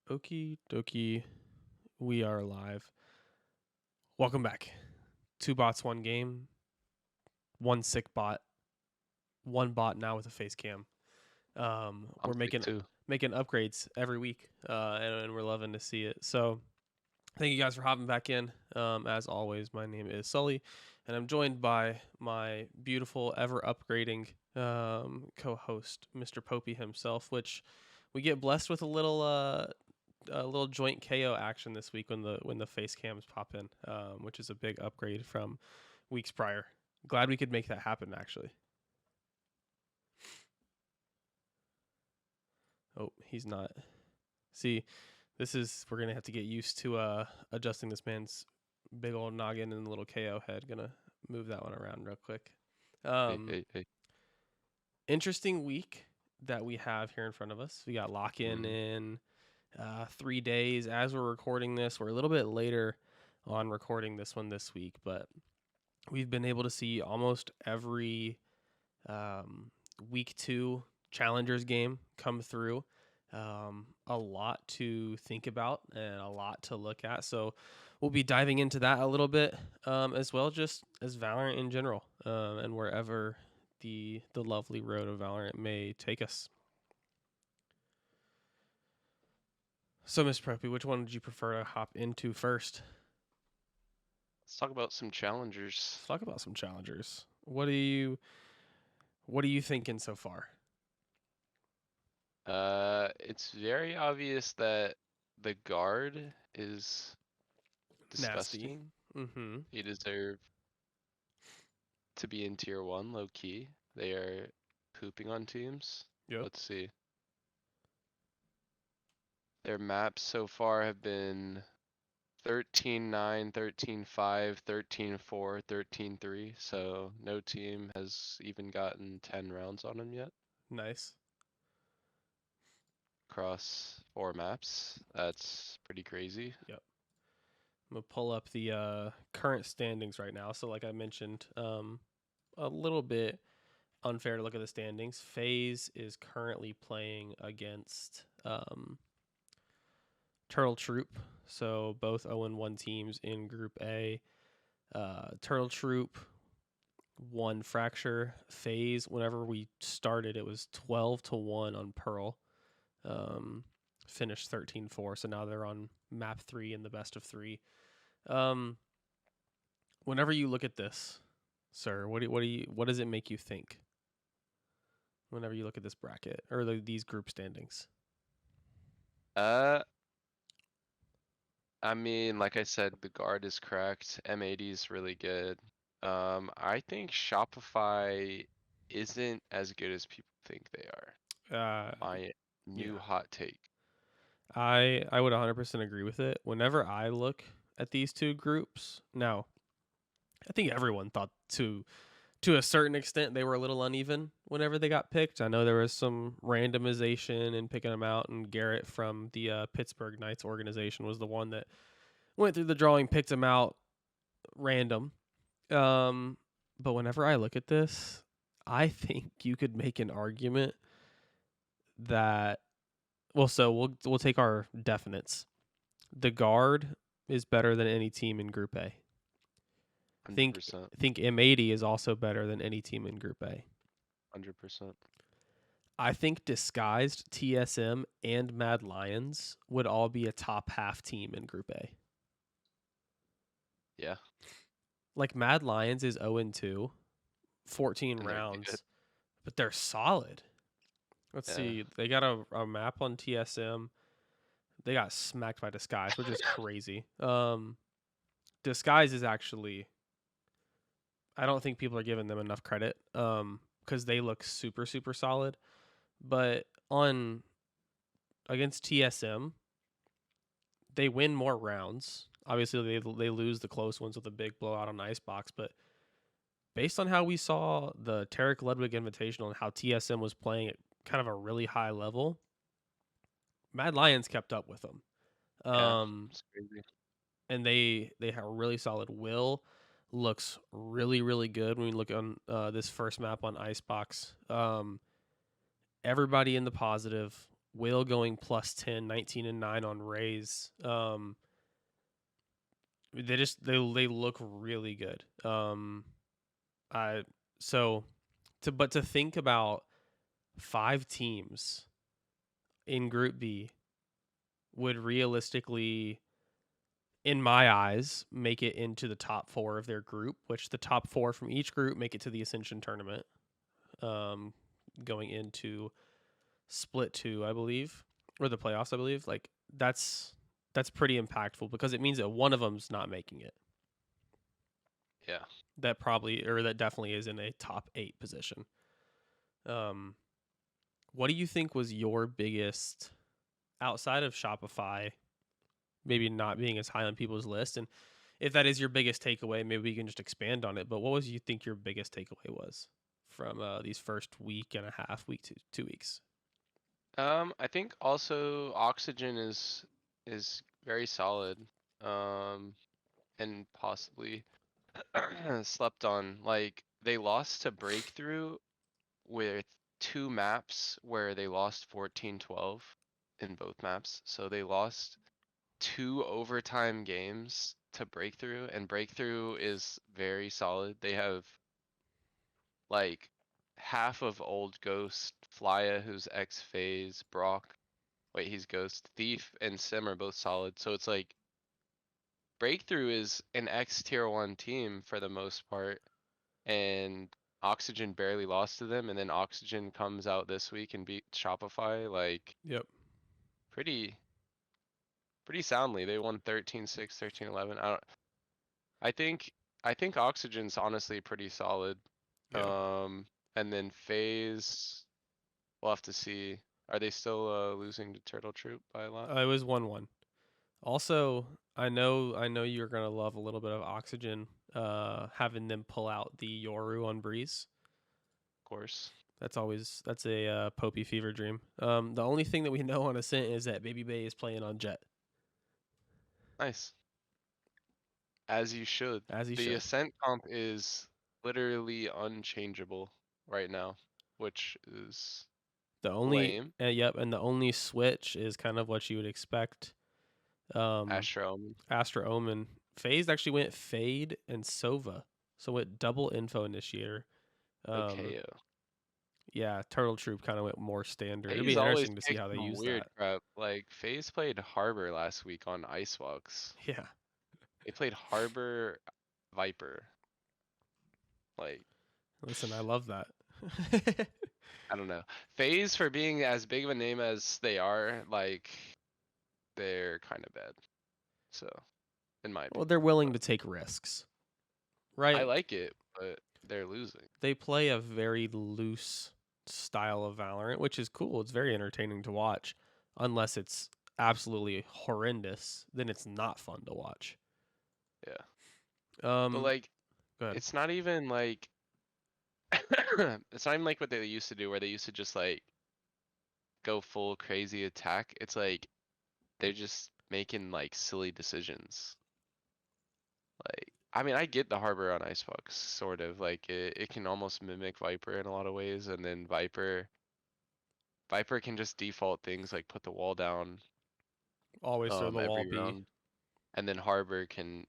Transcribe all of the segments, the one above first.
Okie dokie, we are live. Welcome back. 2 bots, 1 game, 1 sick bot, 1 bot now with a face cam. I'm We're sick making too. making upgrades every week, and we're loving to see it. So thank you guys for hopping back in. As always, my name is Sully, and I'm joined by my beautiful, ever upgrading co-host, Mr. Popey himself. Which we get blessed with a little joint KO action this week when the face cams pop in, which is a big upgrade from weeks prior. Glad we could make that happen. Actually, oh, he's not. See, we're gonna have to get used to adjusting this man's big old noggin and little KO head. Gonna move that one around real quick. Hey, Um, hey, hey. Interesting week that we have here in front of us. We got lock Mm. in 3 days as we're recording this. We're a little bit later on recording this one this week, but we've been able to see almost every week 2 challengers game come through. A lot to think about and a lot to look at. So we'll be diving into that a little bit, as well, just as Valorant in general, and wherever the lovely road of Valorant may take us. So, Miss Preppy, which one would you prefer to hop into first? Let's talk about some challengers. Let's talk about some challengers. What are you thinking so far? It's very obvious that the guard is Nasty. disgusting. Mm-hmm. He deserve to be in tier 1, low key. They are pooping on teams. Yep. Let's see. Their maps so far have been 13-9, 13-5, 13-4, 13-3. So no team has even gotten 10 rounds on them yet Nice. across 4 maps. That's pretty crazy. Yep. I'm gonna pull up the current standings right now. So, like I mentioned, a little bit unfair to look at the standings. FaZe is currently playing against Turtle Troop. So both 0-1 teams in Group A. Turtle Troop won Fracture. FaZe, whenever we started, it was 12-1 on Pearl. Finished 13-4. So now they're on map 3 in the best of 3. Whenever you look at this, sir, what does it make you think? Whenever you look at this bracket or these group standings. Uh, I mean, like I said, the guard is cracked. M80 is really good. I think Shopify isn't as good as people think they are. Uh, My new yeah, hot take. I would 100% agree with it. Whenever I look at these two groups, now I think everyone thought to a certain extent they were a little uneven whenever they got picked. I know there was some randomization in picking them out, and Garrett from the Pittsburgh Knights organization was the one that went through the drawing, picked them out random. Um, but whenever I look at this, I think you could make an argument that so we'll take our definites. The guard is better than any team in Group A. Think 100%. think M80 is also better than any team in Group A. 100%. I think Disguised, TSM, and Mad Lions would all be a top half team in Group A. Yeah. Like Mad Lions is 0-2, 14 And they're good. rounds, but they're solid. Let's Yeah. see. They got a map on TSM. They got smacked by Disguise, which is crazy. Disguise is actually, I don't think people are giving them enough credit, because they look super super solid. But on against TSM, they win more rounds. Obviously, they lose the close ones with a big blowout on Icebox, but based on how we saw the Tarek Ludwig Invitational and how TSM was playing at kind of a really high level, Mad Lions kept up with them. Yeah. Um, It's crazy. and they have a really solid. Will looks really really good when we look on this first map on Icebox. Everybody in the positive. Will going plus 10, 19 and 9 on Rays. They look really good. I so to think about 5 teams in Group B would realistically, in my eyes, make it into the top 4 of their group, which the top 4 from each group make it to the Ascension tournament. Going into split 2, I believe, or the playoffs, I believe. Like that's pretty impactful because it means that one of them's not making it. Yeah. That definitely is in a top 8 position. What do you think was your biggest, outside of Shopify maybe not being as high on people's list, and if that is your biggest takeaway, maybe we can just expand on it, but what was you think your biggest takeaway was from these first week and a half, week 2 weeks? I think also Oxygen is very solid. Um, and possibly slept on. Like they lost to Breakthrough with 2 maps where they lost 14-12 in both maps. So they lost 2 overtime games to Breakthrough, and Breakthrough is very solid. They have like half of old Ghost, Flya, who's ex-FaZe, Brock. Wait, he's Ghost. Thief and Sim are both solid. So it's like Breakthrough is an X tier 1 team for the most part, and Oxygen barely lost to them, and then Oxygen comes out this week and beat Shopify like Yep. pretty pretty soundly. They won 13-6, 13-11. I think I think Oxygen's honestly pretty solid. Yeah. And then FaZe, we'll have to see. Are they still losing to Turtle Troop by a lot? It was 1-1. Also, I know you're gonna love a little bit of Oxygen. Having them pull out the Yoru on Breeze. Of course. That's a Popey fever dream. The only thing that we know on Ascent is that Baby Bay is playing on Jet, Nice. As you should. as he The should. Ascent comp is literally unchangeable right now, which is The only lame. yep, and the only switch is kind of what you would expect. Um, Astro. Astra Omen. Phased actually went Fade and Sova, so went double info initiator. Um, Okay. yeah, Turtle Troop kind of went more standard. It'd FaZe be always interesting to see picks how they some use weird that. crap. Like FaZe played Harbor last week on Icebox. Yeah, They played Harbor Viper. Like listen, I love that. I don't know. FaZe for being as big of a name as they are, like they're kind of bad. So, in my Well, opinion, they're willing but to take risks, I right? like it, but they're losing. They play a very loose style of Valorant, which is cool. It's very entertaining to watch, unless it's absolutely horrendous. Then it's not fun to watch. Yeah. But Um, like go ahead. it's not even like it's not even like what they used to do where they used to just like go full crazy attack. It's like they're just making like silly decisions. Like I mean I get the Harbor on Icebox sort of like it can almost mimic Viper in a lot of ways, and then Viper can just default things like put the wall down Always throw the wall every B. round, and then Harbor can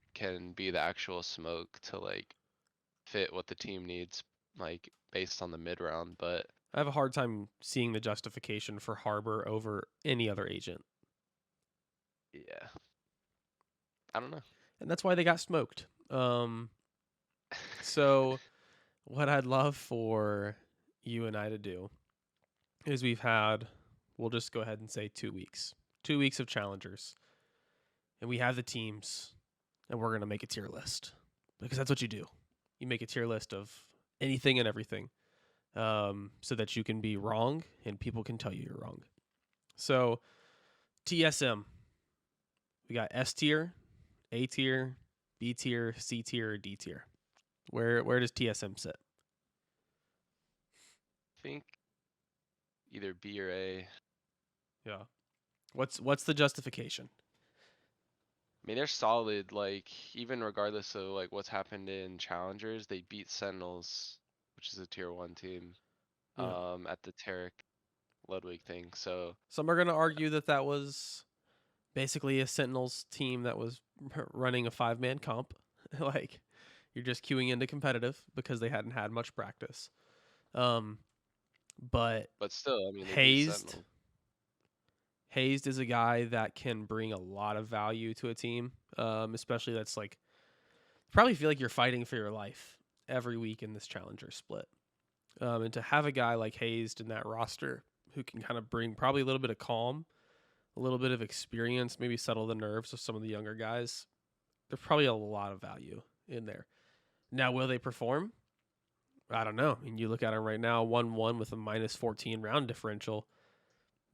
be the actual smoke to like fit what the team needs like based on the mid round. But I have a hard time seeing the justification for Harbor over any other agent, yeah, I don't know. and that's why they got smoked. So what I'd love for you and I to do is we'll just go ahead and say 2 weeks, 2 weeks of challengers, and we have the teams, and we're gonna make a tier list because that's what you do. You make a tier list of anything and everything, so that you can be wrong and people can tell you you're wrong. So TSM, we got S tier, A tier, B tier, C tier, D tier. Where does TSM sit? I think either B or A. I Yeah. What's the justification? mean, they're solid. Like even regardless of like what's happened in challengers, they beat Sentinels, which is a tier 1 team, Yeah. at the Tarek Ludwig thing. So Some are going to argue that that was basically a Sentinels team that was running a 5-man comp. Like, you're just queuing into competitive because they hadn't had much practice. But but still, I mean, they beat Hazed Sentinel. Hazed is a guy that can bring a lot of value to a team, especially that's like probably feel like you're fighting for your life every week in this challenger split. And to have a guy like Hazed in that roster who can kind of bring probably a little bit of calm, a little bit of experience, maybe settle the nerves of some of the younger guys, there's probably a lot of value in there. Now, will they perform? I don't know. I mean, you look at them right now, 1-1 with a minus 14 round differential.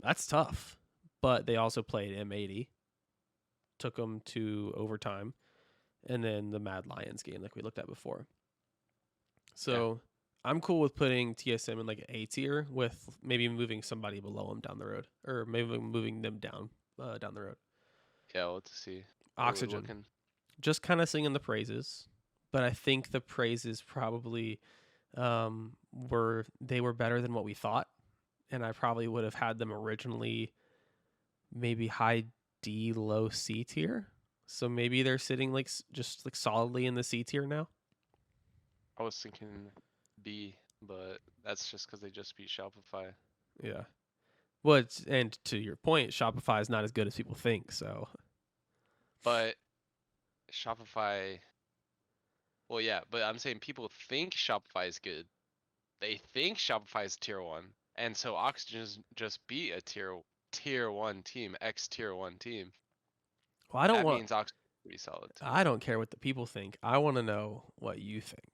That's tough. But they also played M80, took them to overtime, and then the Mad Lions game like we looked at before. So I'm cool with putting TSM in like an A tier with maybe moving somebody below them down the road, or maybe moving them down the road. Yeah, we'll have to see. What are we Oxygen, looking? just kind of singing the praises, but I think the praises probably were better than what we thought, and I probably would have had them originally maybe high D, low C tier. So maybe they're sitting like just like solidly in the C tier now. I was thinking B, but that's just because they just beat Shopify. Yeah. Well, and to your point, Shopify is not as good as people think. So But Shopify, well, yeah, but I'm saying people think Shopify is good. They think Shopify is tier 1, and so Oxygen just beat a tier 1 team, X tier 1 team. well, I don't That want. means Oxygen's pretty solid too. I don't care what the people think. I want to know what you think.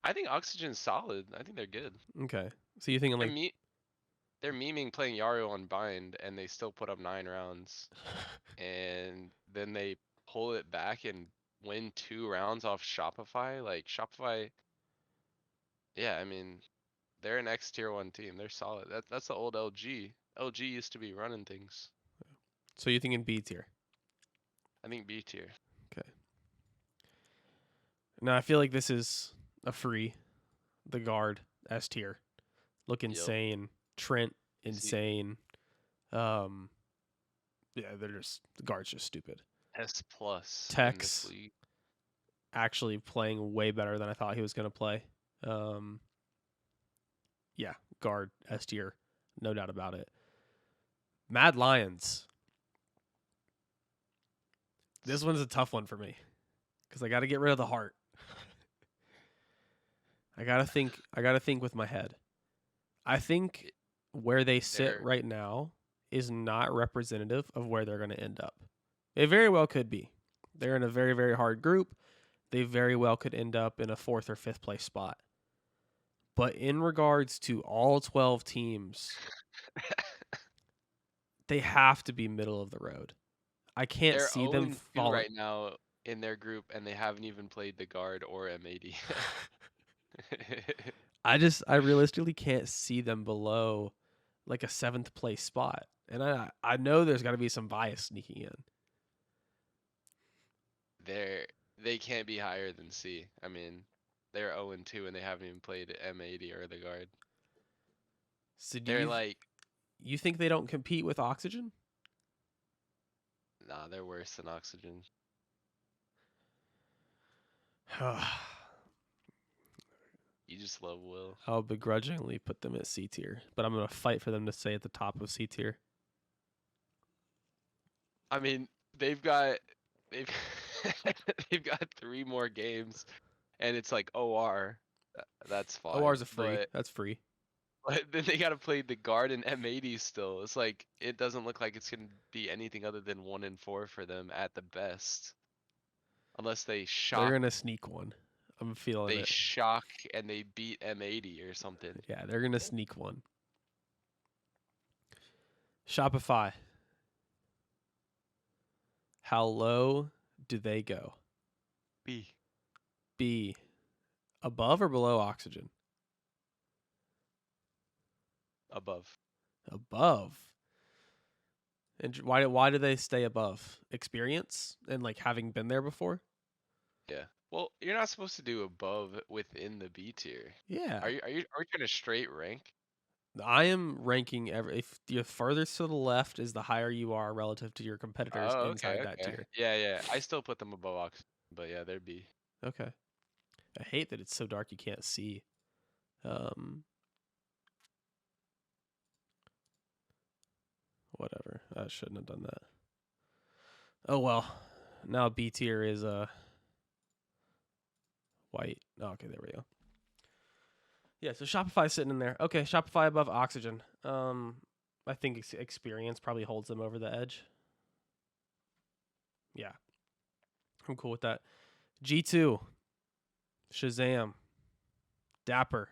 I think Oxygen's solid. I think they're good. Okay. So you thinking They're like they're memeing playing Yaro on bind, and they still put up 9 rounds, and then they pull it back and win 2 rounds off Shopify. Like Shopify, yeah, I mean, they're an X tier 1 team. They're solid. That's the old LG. LG used to be running things. so you thinking B tier? I think B tier. Okay. Now I feel like this is a free. The guard S tier, look Yep. insane. Trent Is he insane. Yeah, they're just the guard's just stupid. S plus in Tex this league? actually playing way better than I thought he was going to play. Yeah, guard S tier, no doubt about it. Mad Lions. This one's a tough one for me because I got to get rid of the heart. I gotta think with my head. I think where they sit They're right now is not representative of where they're going to end up. It very well could be. They're in a very, very hard group. They very well could end up in a 4th or 5th place spot. But in regards to all 12 teams, they have to be middle of the road. I can't they're see them 0-2 falling. right now in their group, and they haven't even played the guard or M80. I realistically can't see them below like a 7th place spot. And I know there's got to be some bias sneaking in. They can't be higher than C. I mean, they're 0-2 and they haven't even played M80 or the guard. So They're like, you think they don't compete with Oxygen? nah, they're worse than Oxygen. You just love Will. I'll begrudgingly put them at C tier, but I'm gonna fight for them to stay at the top of C tier. I mean, they've got they've they've got 3 more games, and it's like OR. That's fine. OR's a free. That's free. But then they gotta play the guard and M80 still. It's like it doesn't look like it's gonna be anything other than 1-4 for them at the best, unless they They're shock. gonna sneak one. I'm feeling They it. shock and they beat M80 or something. Yeah, they're gonna sneak one. Shopify. How low do they go? B. B. Above or below Oxygen? Above. Above. And why do they stay above? Experience and like having been there before? Yeah. Well, you're not supposed to do above within the B tier. Yeah. Are we trying to straight rank? I am ranking if the furthest to the left is the higher you are relative to your competitors Oh, inside okay, that okay. tier. Yeah, yeah. I still put them above Oxygen, but yeah, they're B. Okay. I hate that it's so dark you can't see. Um, Whatever. I shouldn't have done that. Oh well. Now B tier is white. Oh, okay, there we go. Yeah, so Shopify's sitting in there. Okay, Shopify above Oxygen. I think experience probably holds them over the edge. Yeah, I'm cool with that. G2, Shazam, Dapper,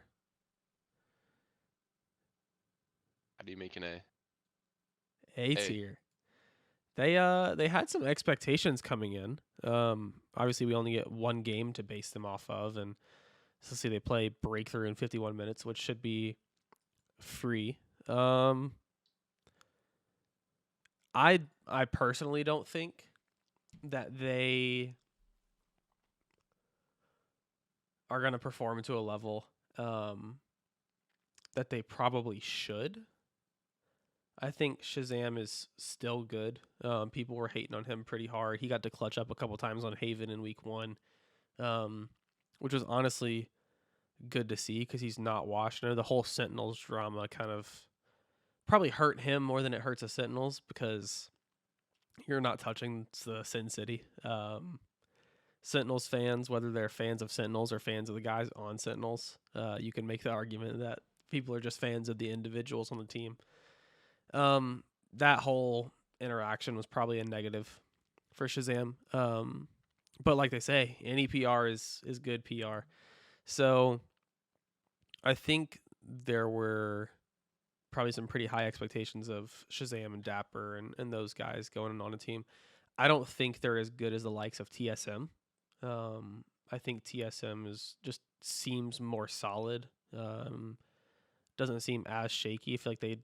How do you make an A? A A. tier. They had some expectations coming in. Obviously we only get one game to base them off of, and so see they play Breakthrough in 51 minutes, which should be free. Um, I personally don't think that they are going to perform to a level um, that they probably should. I think Shazam is still good. People were hating on him pretty hard. He got to clutch up a couple times on Haven in week 1, um, which was honestly good to see because he's not washed. I know the whole Sentinels drama kind of probably hurt him more than it hurts the Sentinels because you're not touching the Sin City. Sentinels fans, whether they're fans of Sentinels or fans of the guys on Sentinels, you can make the argument that people are just fans of the individuals on the team. That whole interaction was probably a negative for Shazam. But like they say, any PR is good PR. So I think there were probably some pretty high expectations of Shazam and Dapper and those guys going on a team. I don't think they're as good as the likes of TSM. I think TSM is just seems more solid. Doesn't seem as shaky. I feel like they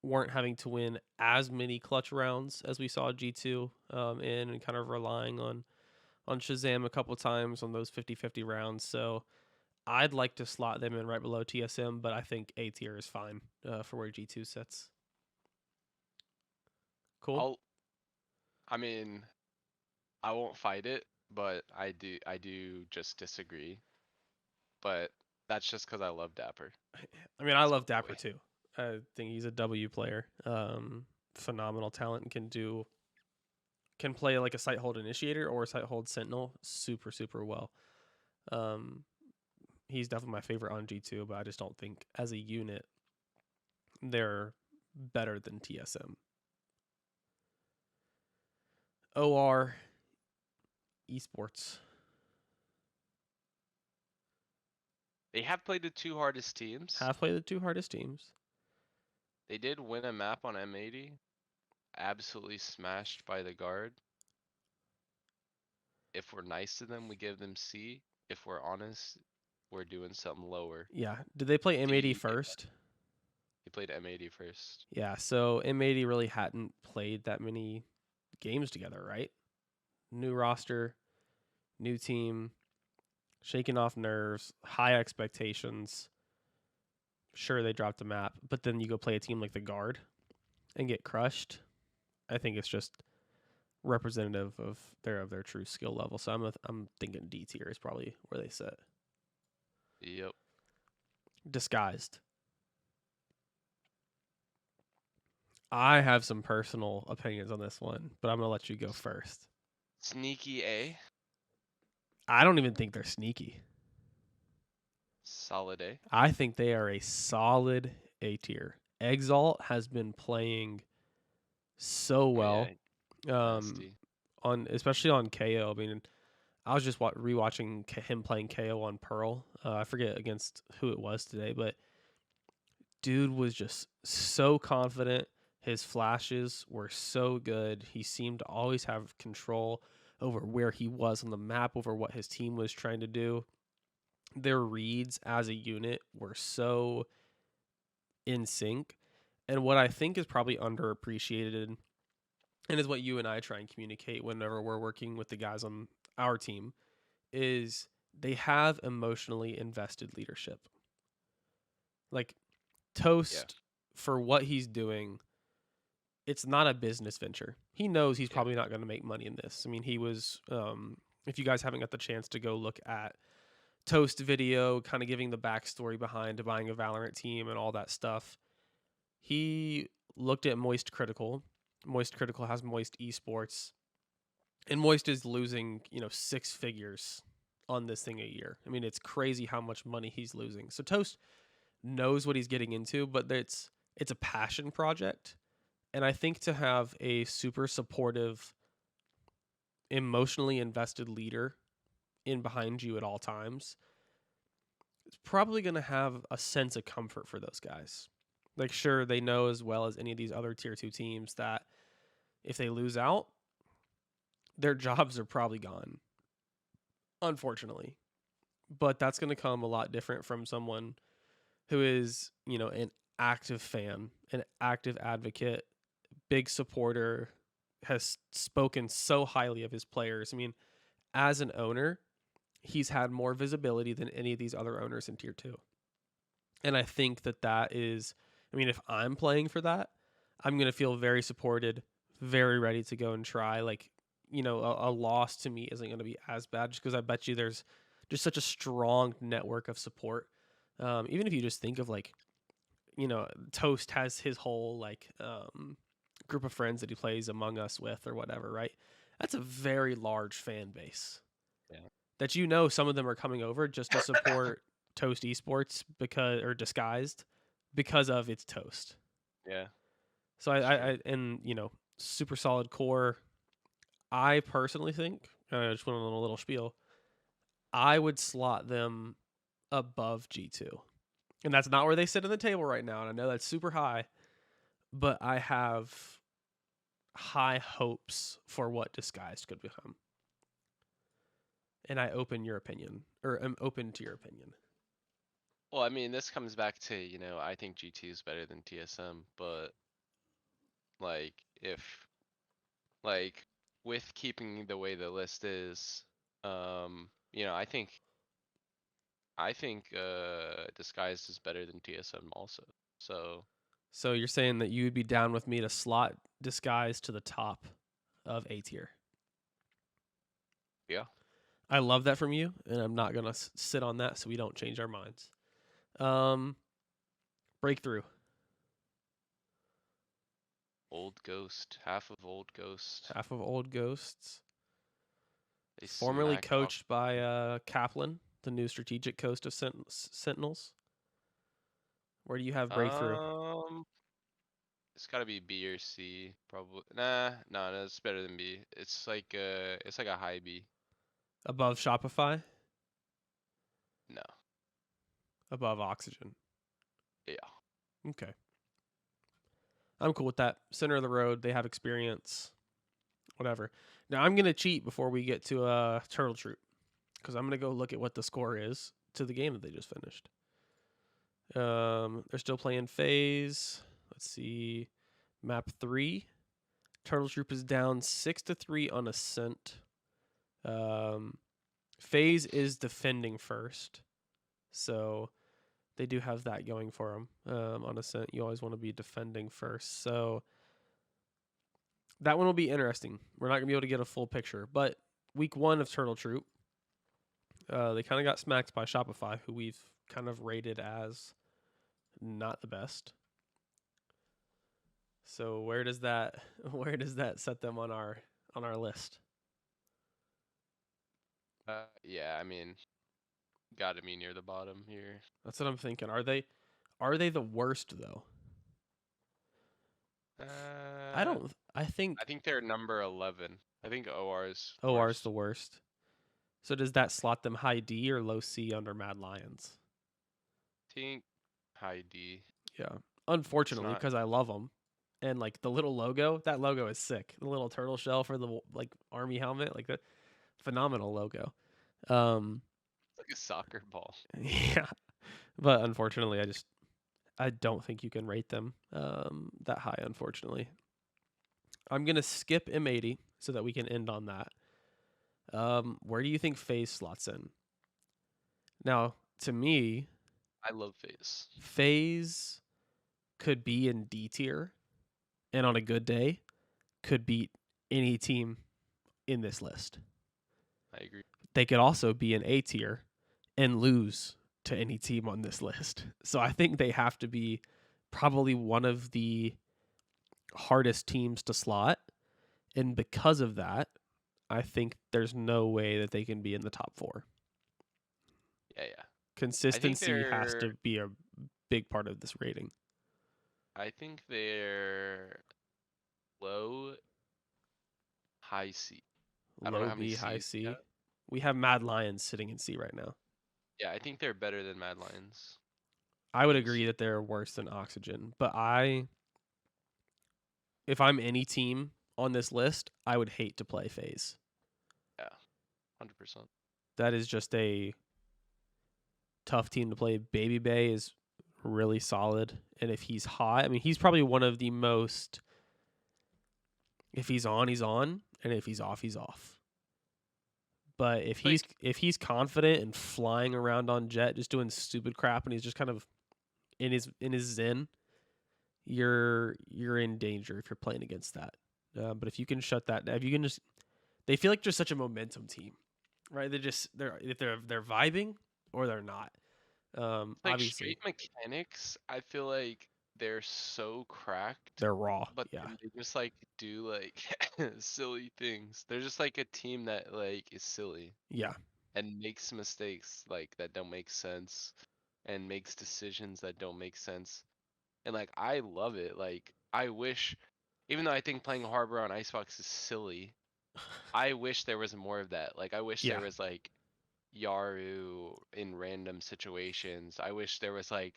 weren't having to win as many clutch rounds as we saw G2 in, and kind of relying on Shazam a couple times on those 50-50 rounds. So I'd like to slot them in right below TSM, but I think A tier is fine for where G2 sits. Cool. I'll. I mean, I won't fight it, but I do just disagree. But that's just because I love Dapper. I mean, I That's love my Dapper boy. too. I think he's a W player. Phenomenal talent and can play like a sight hold initiator or a sight hold sentinel super well. Um, he's definitely my favorite on G2, but I just don't think as a unit they're better than TSM. OR esports. They have played the two hardest teams. Have played the two hardest teams. They did win a map on M80. Absolutely smashed by the guard. If we're nice to them, we give them C. If we're honest, we're doing something lower. Yeah. Did they play M80 D. first? They played M80 first. Yeah. So M80 really hadn't played that many games together, right? New roster, new team, shaking off nerves, high expectations. Sure, they dropped the map, but then you go play a team like the Guard and get crushed. I think it's just representative of their true skill level. So I'm thinking D tier is probably where they sit. Yep. Disguised. I have some personal opinions on this one, but I'm gonna let you go first. Sneaky A. I don't even think they're sneaky. Solid A. I think they are a solid A tier. Exalt has been playing so Oh yeah, well, um, nasty. on especially on KO. I mean, I was just rewatching him playing KO on Pearl. I forget against who it was today, but dude was just so confident. His flashes were so good. He seemed to always have control over where he was on the map, over what his team was trying to do. Their reads as a unit were so in sync. And what I think is probably underappreciated, and is what you and I try and communicate whenever we're working with the guys on our team, is they have emotionally invested leadership. Like Yeah, Toast, for what he's doing, it's not a business venture. He knows he's yeah, probably not going to make money in this. I mean, he was. If you guys haven't got the chance to go look at Toast video, kind of giving the backstory behind buying a Valorant team and all that stuff, he looked at Moist Critical. Moist Critical has Moist Esports, and Moist is losing, 6 figures on this thing a year. I mean, it's crazy how much money he's losing. So Toast knows what he's getting into, but it's a passion project. And I think to have a super supportive, emotionally invested leader in behind you at all times, it's probably going to have a sense of comfort for those guys. Like, sure, they know as well as any of these other tier 2 teams that if they lose out, their jobs are probably gone, unfortunately. But that's going to come a lot different from someone who is, an active fan, an active advocate, big supporter, has spoken so highly of his players. I mean, as an owner, he's had more visibility than any of these other owners in tier 2. And I think that is, I mean, if I'm playing for that, I'm going to feel very supported, very ready to go and try. Like, a loss to me isn't going to be as bad just because I bet you there's just such a strong network of support. Even if you just think of like, Toast has his whole like group of friends that he plays Among Us with or whatever, right? That's a very large fan base yeah, that some of them are coming over just to support Toast Esports because or disguised because of its Toast. yeah. So That's true. I and super solid core. I personally think I just went on a little spiel. I would slot them above G2. And that's not where they sit in the table right now. And I know that's super high, but I have high hopes for what Disguised could become. And I open your opinion, or am open to your opinion. Well, I mean, this comes back to, I think GT is better than TSM, but like if like with keeping the way the list is, I think Disguised is better than TSM also. So So you're saying that you would be down with me to slot Disguised to the top of A tier. yeah. I love that from you, and I'm not gonna sit on that so we don't change our minds. Um, Breakthrough. Old Ghost, half of Old Ghost. Half of Old Ghosts. They Formerly smacked off. coached by Kaplan, the new strategic coach of Sentinels. Where do you have Breakthrough? Um, it's gotta be B or C, probably. Nah, no, it's better than B. It's like a high B. Above Shopify? No, Above Oxygen. yeah. Okay. I'm cool with that. Center of the road. They have experience. Whatever. Now I'm gonna cheat before we get to Turtle Troop because I'm gonna go look at what the score is to the game that they just finished. They're still playing phase. Let's see. Map 3. Turtle Troop is down 6-3 on Ascent. Phase is defending first. So they do have that going for them. On Ascent, you always want to be defending first. So that one will be interesting. We're not going to be able to get a full picture. But week 1 of Turtle Troop, they kind of got smacked by Shopify, who we've kind of rated as not the best. So where does that set them on our list? Yeah, I mean, gotta be near the bottom here. That's what I'm thinking. Are they the worst though? I Uh, don't. I think I think they're number 11. I think OR is OR is the worse. worst. So does that slot them high D or low C under Mad Lions? Think high D. Yeah. It's Unfortunately, not. because I love them, and like the little logo, that logo is sick. The little turtle shell for the like army helmet, like that, phenomenal logo. Um, It's like a soccer ball. yeah. But unfortunately, I don't think you can rate them that high. Unfortunately, I'm gonna skip M80 so that we can end on that. Where do you think Phase slots in? Now, to me, I love Phase. Phase could be in D tier, and on a good day, could beat any team in this list. I agree. They could also be in A tier and lose to any team on this list. So I think they have to be probably one of the hardest teams to slot. And because of that, I think there's no way that they can be in the top 4. Yeah, yeah. Consistency has to be a big part of this rating. I think they're low, high C. I don't know Low how many B, high C's they C. got. We have Mad Lions sitting in C right now. Yeah, I think they're better than Mad Lions. I would in agree C. that they're worse than Oxygen, but if I'm any team on this list, I would hate to play FaZe. Yeah, 100%. That is just a tough team to play. Baby Bay is really solid, and if he's hot, I mean, he's probably one of the most. If he's on, he's on, and if he's off, he's off. But if he's confident and flying around on jet, just doing stupid crap, and he's just kind of in his zen, you're in danger if you're playing against that. But if you can shut that down, if you can just, they feel like just such a momentum team, right? They're vibing or they're not. Like Obviously straight mechanics, I feel like they're so cracked, they're raw. but Yeah, then they just like do like silly things. They're just like a team that like is silly yeah, and makes mistakes like that don't make sense and makes decisions that don't make sense. And like I love it. Like I wish, even though I think playing Harbor on Icebox is silly, I wish there was more of that. Like I wish there yeah, was like Yaru in random situations. I wish there was like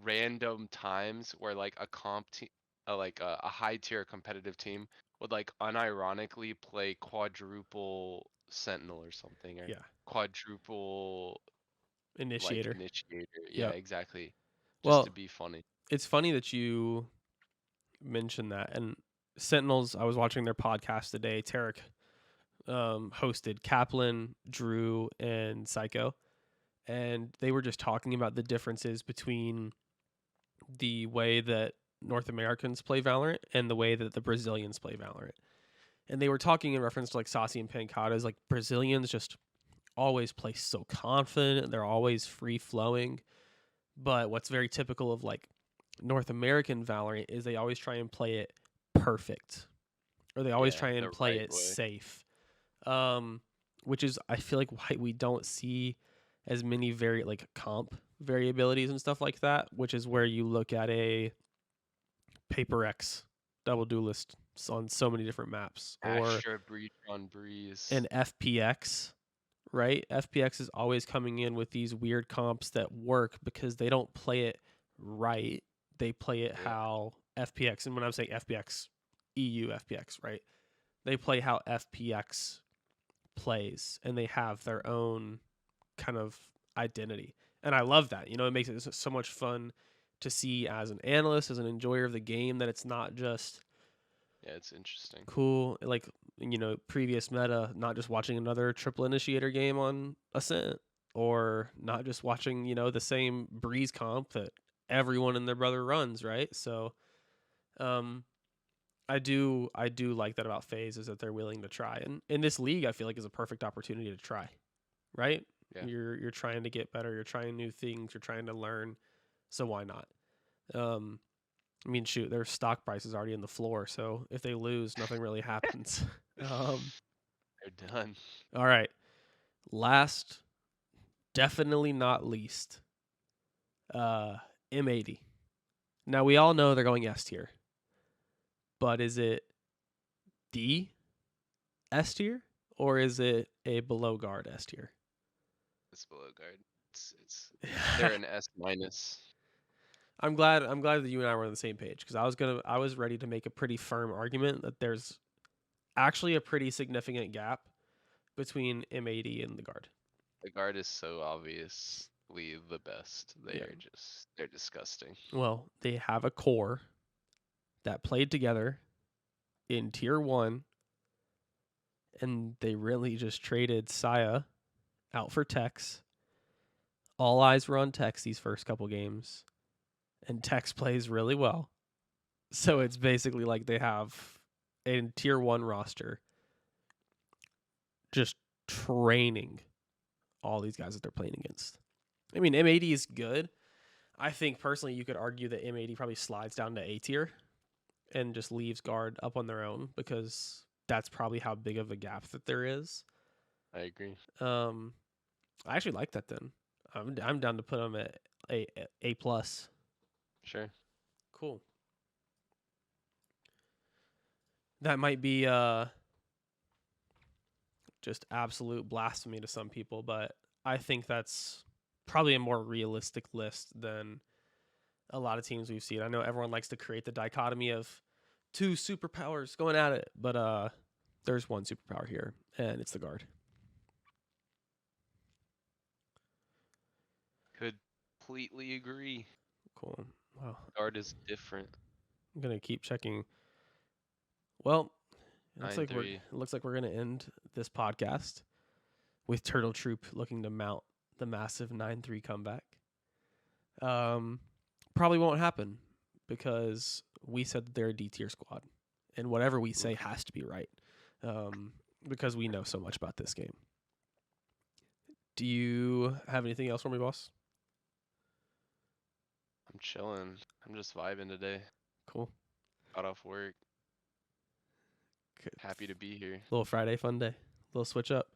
random times where like a comp team, like a high tier competitive team would like unironically play quadruple Sentinel or something, or yeah. quadruple like Initiator. initiator. Yeah, Yep. exactly. Just to Well, be funny. it's funny that you mentioned that. And Sentinels, I was watching their podcast today. Tarek hosted Kaplan, Drew, and Psycho, and they were just talking about the differences between the way that North Americans play Valorant and the way that the Brazilians play Valorant. And they were talking in reference to like Saucy and Pancada's, like Brazilians just always play so confident. They're always free flowing. But what's very typical of like North American Valorant is they always try and play it perfect, or they always Yeah, try the and play right it way. safe. Which is I feel like why we don't see as many like comp variabilities and stuff like that. Which is where you look at a Paper X double duelist on so many different maps, or Astra Breach on Breeze. an FPX, right? FPX is always coming in with these weird comps that work because they don't play it right. They play it Yeah. how FPX, and when I'm saying FPX, EU FPX, right? They play how FPX plays, and they have their own kind of identity. And I love that. You know, it makes it so much fun to see as an analyst, as an enjoyer of the game, that it's not just Yeah, it's interesting. cool, like, you know, previous meta, not just watching another triple initiator game on Ascent, or not just watching, you know, the same Breeze comp that everyone and their brother runs, right? So um I do like that about FaZe, is that they're willing to try. And in this league I feel like is a perfect opportunity to try, right? Yeah. You're trying to get better, you're trying new things, you're trying to learn. So why not? Um I mean, shoot, their stock price is already in the floor, so if they lose, nothing really happens. um, They're done. all right, last, definitely not least, M80. Now we all know they're going S tier, but is it D S tier, or is it a below guard S tier? It's below guard. They're an S minus. I'm glad that you and I were on the same page, because I was ready to make a pretty firm argument that there's actually a pretty significant gap between M80 and the guard. The guard is so obviously the best. Yeah. They're disgusting. Well, they have a core that played together in tier 1, and they really just traded Saya out for Tex. All eyes were on Tex these first couple games, and Tex plays really well. So it's basically like they have a tier 1 roster just training all these guys that they're playing against. I mean, M80 is good. I think personally you could argue that M80 probably slides down to A tier and just leaves guard up on their own because that's probably how big of a gap that there is. I agree. I actually like that then. I'm down to put them at A plus. Sure. Cool. That might be just absolute blasphemy to some people, but I think that's probably a more realistic list than a lot of teams we've seen. I know everyone likes to create the dichotomy of two superpowers going at it, but there's one superpower here, and it's the guard. Completely agree. Cool. Wow. Guard is different. I'm gonna keep checking. Well, it It looks like we're gonna end this podcast with Turtle Troop looking to mount the massive 9-3 comeback. Probably won't happen because we said that they're a D tier squad, and whatever we say has to be right. Because we know so much about this game. Do you have anything else for me, boss? I'm chilling. I'm just vibing today. Cool. Got off work. Good. Happy to be here. Little Friday fun day. Little switch up.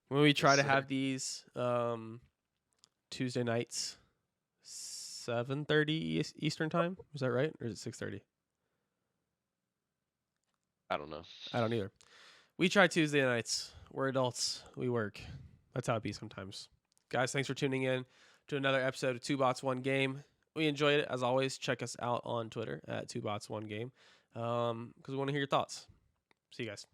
When we try Yes, to sir. have these Tuesday nights, 7:30 Eastern time. Is that right? Or is it 6:30? I don't know. I don't either. We try Tuesday nights. We're adults. We work. That's how it be sometimes. Guys, thanks for tuning in to another episode of Two Bots One Game. We enjoyed it. As always, check us out on Twitter at 2bots1game because we want to hear your thoughts. See you guys.